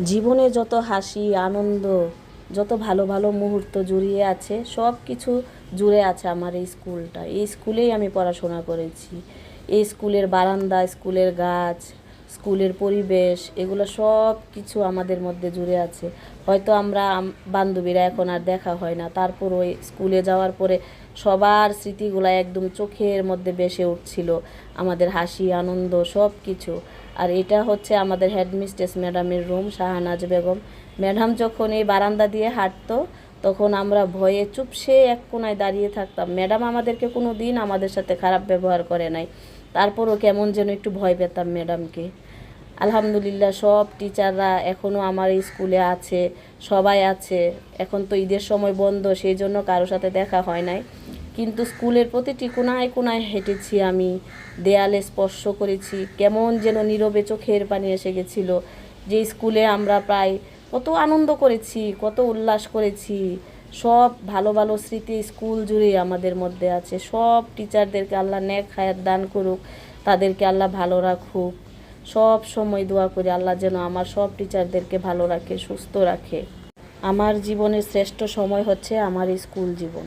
জীবনে যত হাসি আনন্দ, যত ভালো ভালো মুহূর্ত জড়িয়ে আছে, সব কিছু জুড়ে আছে আমার এই স্কুলটা। এই স্কুলেই আমি পড়াশোনা করেছি। এই স্কুলের বারান্দা, স্কুলের গাছ, স্কুলের পরিবেশ, এগুলো সব কিছু আমাদের মধ্যে জুড়ে আছে। হয়তো আমরা বান্ধবীরা এখন আর দেখা হয় না, তারপর ওই স্কুলে যাওয়ার পরে সবার স্মৃতিগুলো একদম চোখের মধ্যে ভেসে উঠছিল, আমাদের হাসি আনন্দ সব কিছু। আর এটা হচ্ছে আমাদের হেডমিস্ট্রেস ম্যাডামের রুম, শাহনাজ বেগম ম্যাডাম যখন এই বারান্দা দিয়ে হাঁটতো, তখন আমরা ভয়ে চুপসে এক কোনায় দাঁড়িয়ে থাকতাম। ম্যাডাম আমাদেরকে কোনো দিন আমাদের সাথে খারাপ ব্যবহার করে নাই, তারপরও কেমন যেন একটু ভয় পেতাম ম্যাডামকে। আলহামদুলিল্লাহ সব টিচাররা এখনও আমার এই স্কুলে আছে, সবাই আছে। এখন তো ঈদের সময় বন্ধ, সেই জন্য কারো সাথে দেখা হয় নাই, কিন্তু স্কুলের প্রতিটি কোনায় কোনায় হেঁটেছি আমি, দেয়ালে স্পর্শ করেছি, কেমন যেন নীরবে চোখের পানি এসে গেছিলো। যে স্কুলে আমরা প্রায় কত আনন্দ করেছি, কত উল্লাস করেছি, সব ভালো ভালো স্মৃতি স্কুল জুড়েই আমাদের মধ্যে আছে। সব টিচারদেরকে আল্লাহ নেক হায়াত দান করুক, তাদেরকে আল্লাহ ভালো রাখুক। সব সময় দোয়া করি আল্লাহ যেন আমার সব টিচারদেরকে ভালো রাখে, সুস্থ রাখে। আমার জীবনের শ্রেষ্ঠ সময় হচ্ছে আমার স্কুল জীবন।